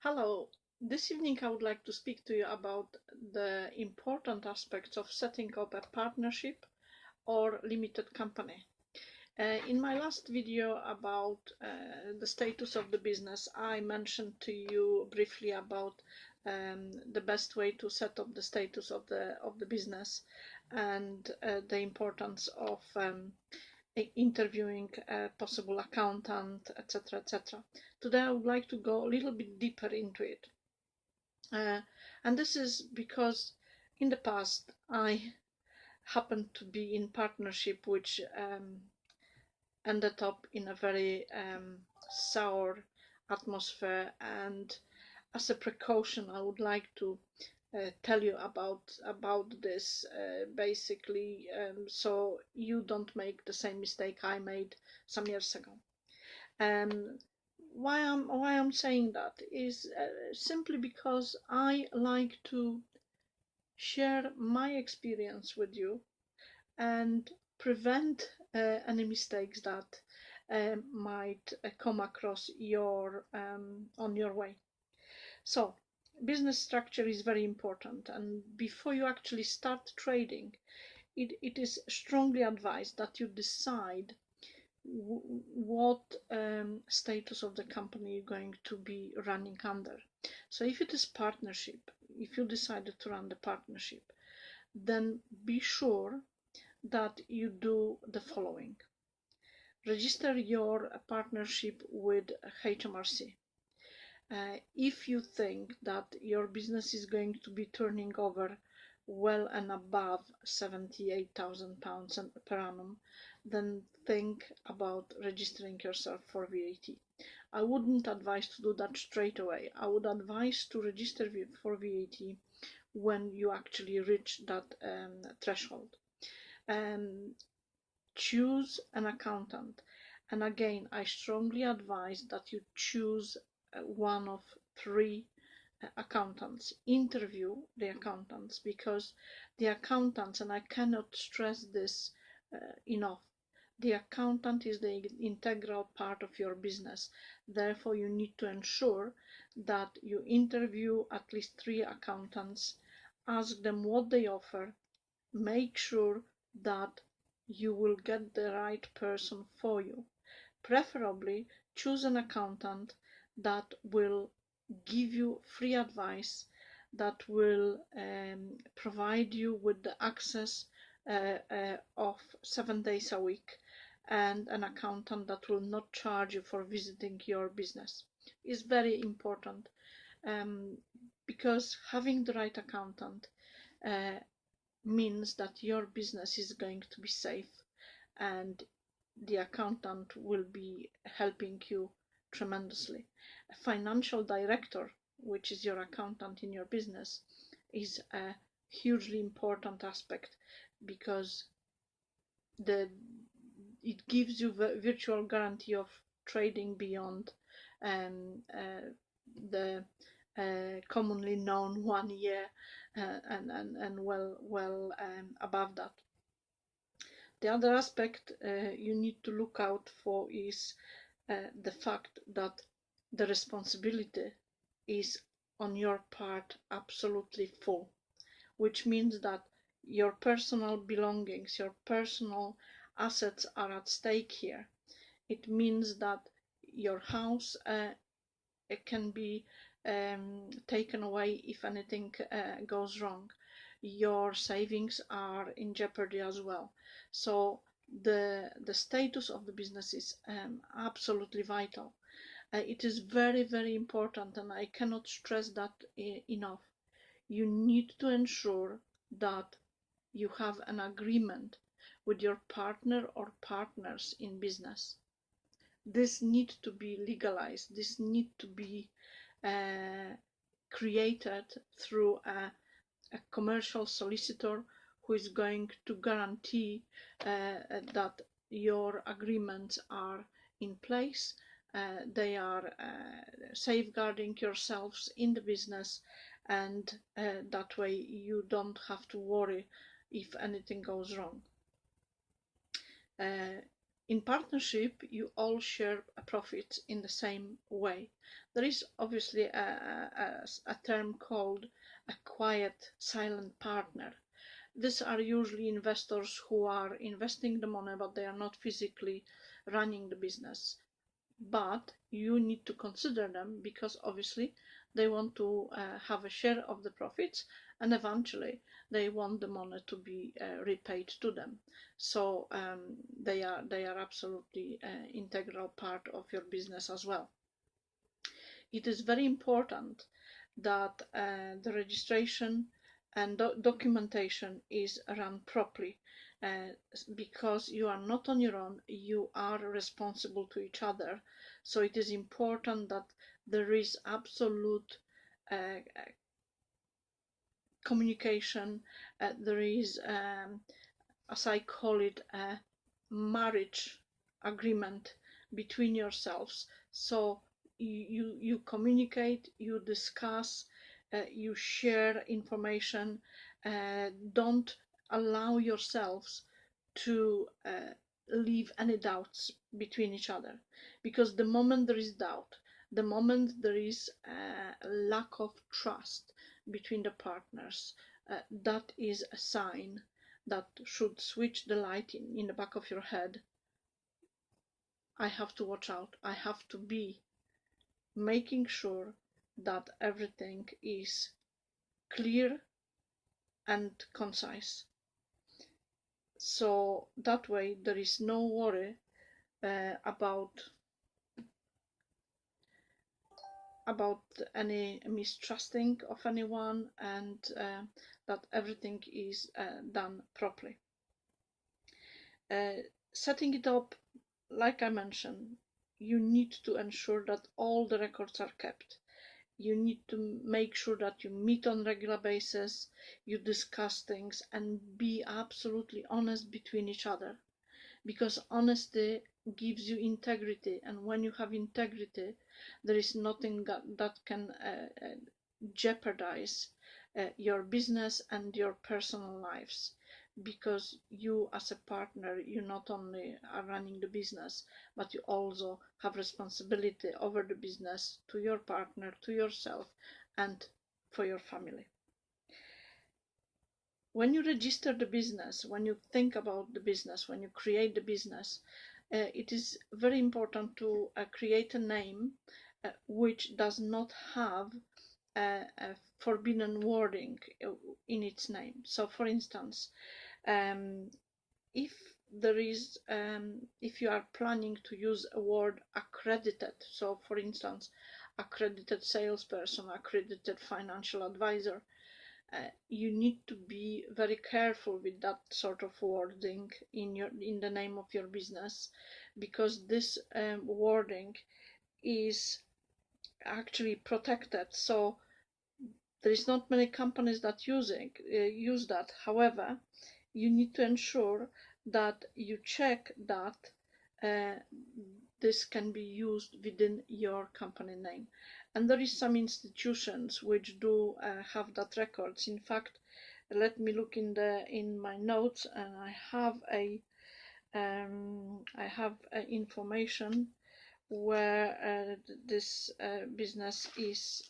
Hello. This evening I would like to speak to you about the important aspects of setting up a partnership or limited company. In my last video about the status of the business, I mentioned to you briefly about the best way to set up the status of the business and the importance of interviewing a possible accountant, etc., etc. Today I would like to go a little bit deeper into it. And this is because in the past I happened to be in partnership which ended up in a very sour atmosphere, and as a precaution I would like to tell you about this basically, so you don't make the same mistake I made some years ago. Um, why I'm saying that is simply because I like to share my experience with you and prevent any mistakes that might come across your on your way. So business structure is very important, and before you actually start trading, it is strongly advised that you decide what status of the company you're going to be running under. So if it is partnership, if you decided to run the partnership, then be sure that you do the following. Register your partnership with HMRC. If you think that your business is going to be turning over well and above £78,000 per annum, then think about registering yourself for VAT. I wouldn't advise to do that straight away. I would advise to register for VAT when you actually reach that threshold. Choose an accountant, and again I strongly advise that you choose one of three accountants. Interview the accountants, because the accountants, and I cannot stress this enough, the accountant is the integral part of your business. Therefore you need to ensure that you interview at least three accountants, ask them what they offer, make sure that you will get the right person for you. Preferably choose an accountant that will give you free advice, that will provide you with the access of 7 days a week, and an accountant that will not charge you for visiting your business. Is very important, because having the right accountant means that your business is going to be safe, and the accountant will be helping you tremendously. A financial director, which is your accountant in your business, is a hugely important aspect, because it gives you the virtual guarantee of trading beyond the commonly known 1 year, and well above that. The other aspect you need to look out for is the fact that the responsibility is on your part absolutely full, which means that your personal belongings, your personal assets are at stake here. It means that your house it can be taken away if anything goes wrong. Your savings are in jeopardy as well. So the status of the business is absolutely vital. It is very, very important, and I cannot stress that enough. You need to ensure that you have an agreement with your partner or partners in business. This needs to be legalized. This needs to be created through a commercial solicitor who is going to guarantee that your agreements are in place. They are safeguarding yourselves in the business, and that way you don't have to worry if anything goes wrong. In partnership, you all share profits in the same way. There is obviously a term called a quiet, silent partner. These are usually investors who are investing the money, but they are not physically running the business. But you need to consider them because obviously they want to have a share of the profits, and eventually they want the money to be repaid to them. So they are absolutely integral part of your business as well. It is very important that the registration and documentation is run properly, because you are not on your own, you are responsible to each other. So it is important that there is absolute communication. There is, as I call it, a marriage agreement between yourselves. So you communicate, you discuss, you share information. Don't allow yourselves to leave any doubts between each other, because the moment there is doubt, the moment there is a lack of trust between the partners, that is a sign that should switch the light in the back of your head. I have to watch out. I have to be making sure that everything is clear and concise. So that way there is no worry about any mistrusting of anyone, and that everything is done properly. Setting it up, like I mentioned, you need to ensure that all the records are kept. You need to make sure that you meet on a regular basis, you discuss things, and be absolutely honest between each other, because honesty gives you integrity, and when you have integrity, there is nothing that can jeopardize your business and your personal lives, because you as a partner, you not only are running the business, but you also have responsibility over the business to your partner, to yourself, and for your family. When you register the business, when you think about the business, when you create the business, it is very important to create a name which does not have a forbidden wording in its name. So for instance, if there is, if you are planning to use a word accredited, so for instance, accredited salesperson, accredited financial advisor, you need to be very careful with that sort of wording in the name of your business, because this wording is actually protected. So there is not many companies that use that. However, you need to ensure that you check that this can be used within your company name. And there is some institutions which do have that records. In fact, let me look in my notes, and I have information where this business is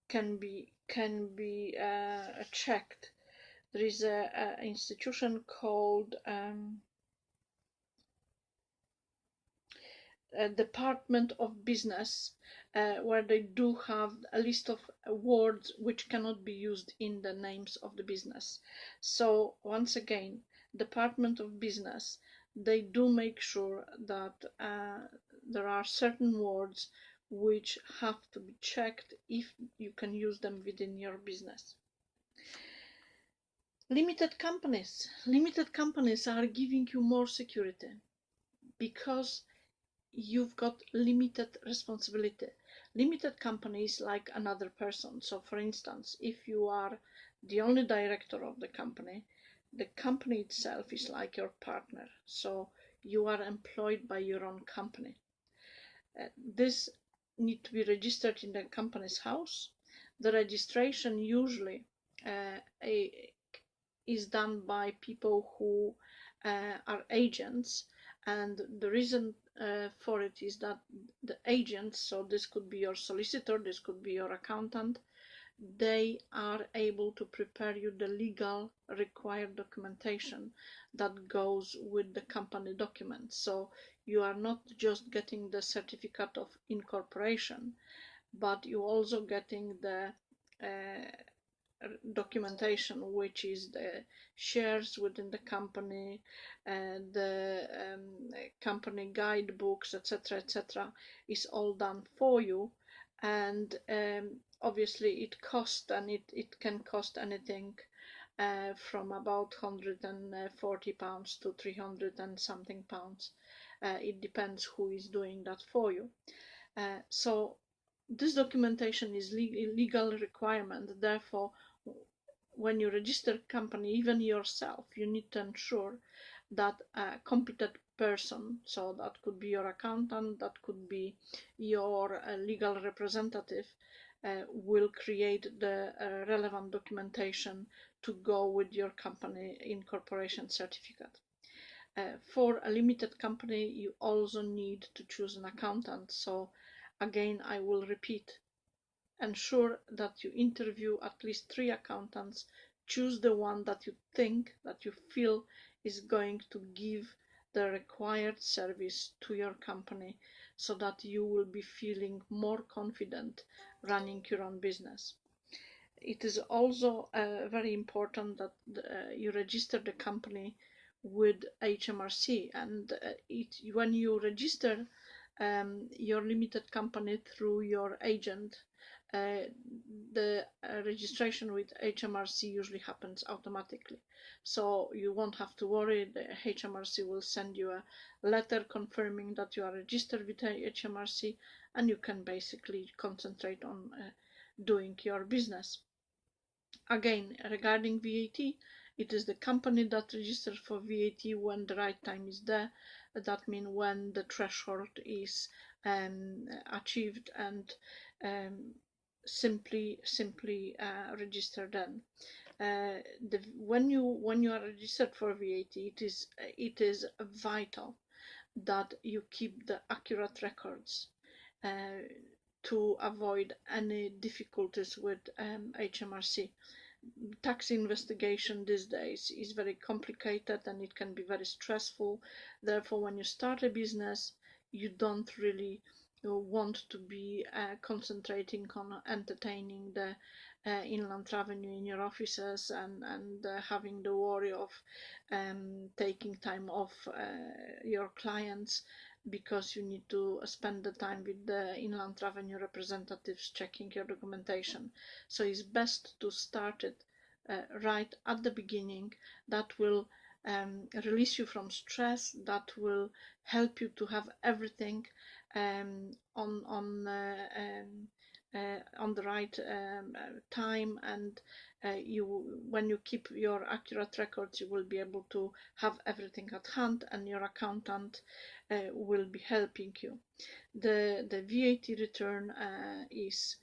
can be checked. There is a institution called Department of Business, where they do have a list of words which cannot be used in the names of the business. So once again, Department of Business, they do make sure that there are certain words which have to be checked if you can use them within your business. Limited companies are giving you more security, because you've got limited responsibility. Limited company is like another person. So for instance, if you are the only director of the company itself is like your partner. So you are employed by your own company. This need to be registered in the company's house. The registration usually is done by people who are agents, And the reason for it is that the agents, so this could be your solicitor, this could be your accountant, they are able to prepare you the legal required documentation that goes with the company documents. So you are not just getting the certificate of incorporation, but you also getting the documentation, which is the shares within the company, the company guidebooks, etc., etc., is all done for you. And obviously it costs, and it can cost anything from about £140 to 300 and something pounds. It depends who is doing that for you. So this documentation is legal requirement. Therefore, when you register a company, even yourself, you need to ensure that a competent person, so that could be your accountant, that could be your legal representative, will create the relevant documentation to go with your company incorporation certificate. For a limited company, you also need to choose an accountant. So again, I will repeat, ensure that you interview at least 3 accountants. Choose the one that you think, that you feel is going to give the required service to your company, so that you will be feeling more confident running your own business. It is also very important that you register the company with HMRC, and when you register your limited company through your agent, the registration with HMRC usually happens automatically. So you won't have to worry. The HMRC will send you a letter confirming that you are registered with HMRC, and you can basically concentrate on doing your business. Again, regarding VAT, it is the company that registers for VAT when the right time is there. That means when the threshold is achieved, and simply register then. When you are registered for VAT, it is vital that you keep the accurate records to avoid any difficulties with HMRC. Tax investigation these days is very complicated, and it can be very stressful. Therefore, when you start a business, you don't really want to be concentrating on entertaining the Inland Revenue in your offices, and having the worry of taking time off your clients, because you need to spend the time with the Inland Revenue representatives checking your documentation. So it's best to start it right at the beginning. That will release you from stress, that will help you to have everything on the right time, and when you keep your accurate records, you will be able to have everything at hand, and your accountant will be helping you. The VAT return is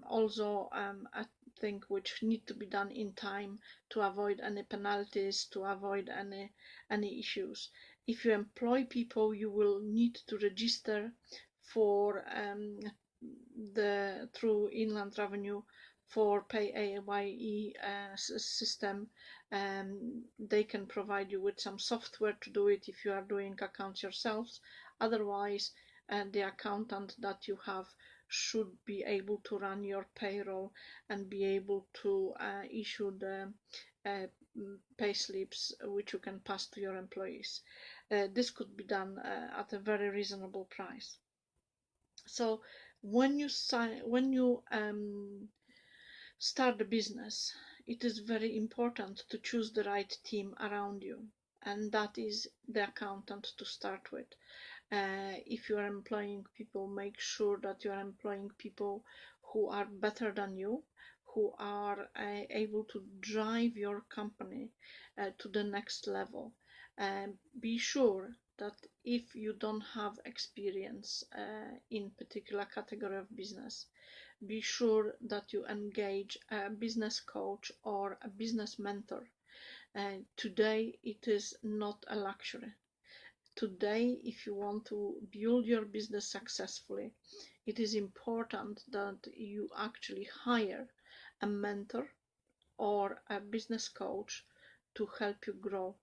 also a thing which need to be done in time to avoid any penalties, to avoid any issues. If you employ people, you will need to register for through Inland Revenue for PAYE system. They can provide you with some software to do it if you are doing accounts yourselves. Otherwise, the accountant that you have should be able to run your payroll and be able to issue the pay slips which you can pass to your employees. This could be done at a very reasonable price. So when you start a business, it is very important to choose the right team around you, and that is the accountant to start with. If you are employing people, make sure that you are employing people who are better than you, who are able to drive your company to the next level. Be sure that if you don't have experience in particular category of business, be sure that you engage a business coach or a business mentor. Today it is not a luxury. today, if you want to build your business successfully, it is important that you actually hire a mentor or a business coach to help you grow.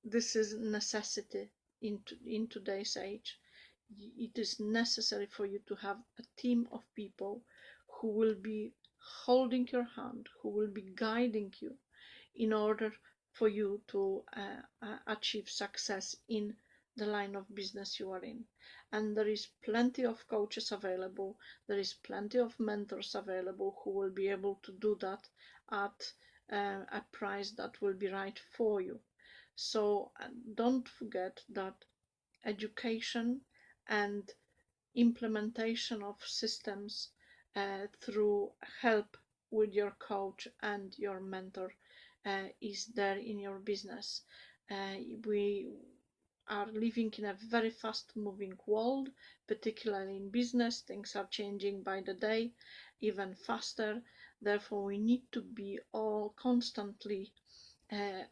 This is necessity in today's age. It is necessary for you to have a team of people who will be holding your hand, who will be guiding you in order for you to achieve success in the line of business you are in. And there is plenty of coaches available, there is plenty of mentors available who will be able to do that at a price that will be right for you. So don't forget that education and implementation of systems through help with your coach and your mentor is there in your business. We are living in a very fast moving world, particularly in business. Things are changing by the day, even faster. Therefore, we need to be all constantly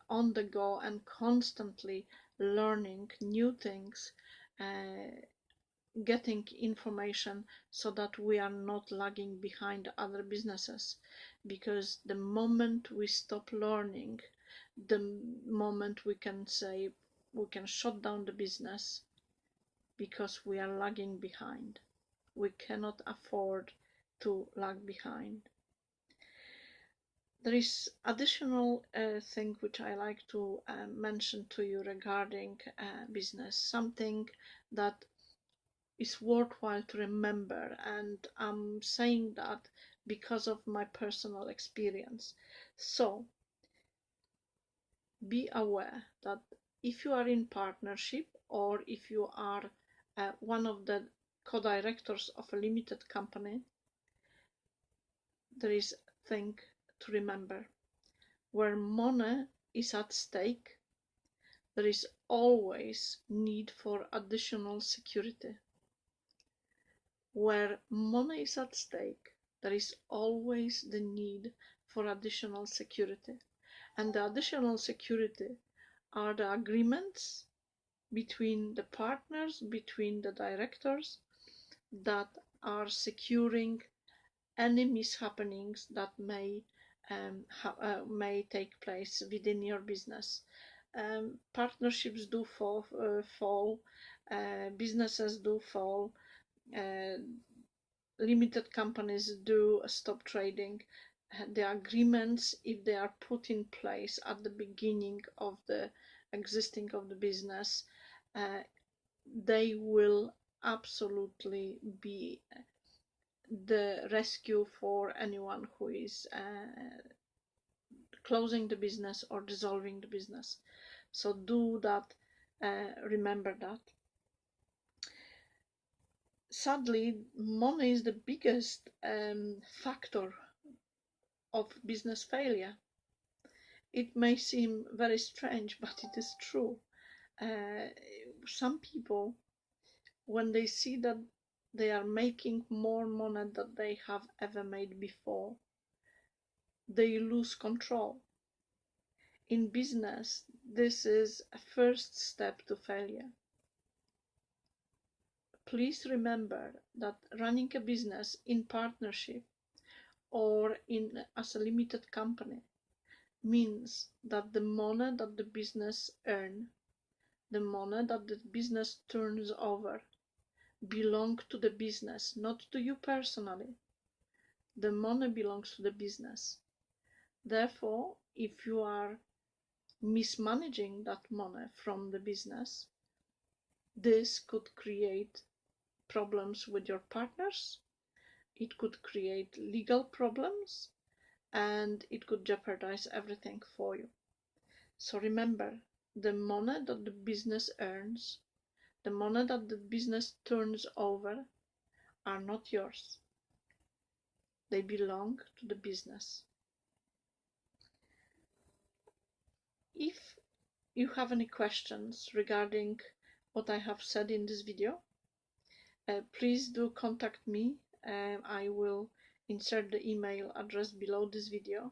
on the go and constantly learning new things, getting information so that we are not lagging behind other businesses. Because the moment we stop learning, the moment we can say we can shut down the business because we are lagging behind. We cannot afford to lag behind. There is additional thing which I like to mention to you regarding business, something that is worthwhile to remember, and I'm saying that because of my personal experience. So be aware that if you are in partnership or if you are one of the co-directors of a limited company, there is a thing to remember. Where money is at stake, there is always need for additional security. Where money is at stake, there is always the need for additional security. And the additional security are the agreements between the partners, between the directors, that are securing any mishappenings that may take place within your business. Partnerships do fall, businesses do fall, limited companies do stop trading. The agreements, if they are put in place at the beginning of the existing of the business, they will absolutely be the rescue for anyone who is closing the business or dissolving the business. So do that, remember that. Sadly, money is the biggest factor of business failure. It may seem very strange, but it is true. Some people, when they see that they are making more money than they have ever made before, they lose control. In business, this is a first step to failure. Please remember that running a business in partnership or as a limited company means that the money that the business earns, the money that the business turns over, belong to the business, not to you personally. The money belongs to the business. Therefore, if you are mismanaging that money from the business, this could create problems with your partners, it could create legal problems, and it could jeopardize everything for you. So remember, the money that the business earns, the money that the business turns over, are not yours. They belong to the business. If you have any questions regarding what I have said in this video, please do contact me. I will insert the email address below this video.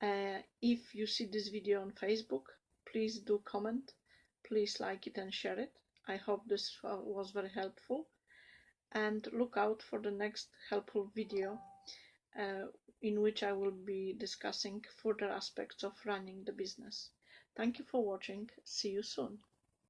If you see this video on Facebook, please do comment. please like it and share it. I hope this was very helpful, and look out for the next helpful video in which I will be discussing further aspects of running the business. Thank you for watching. See you soon.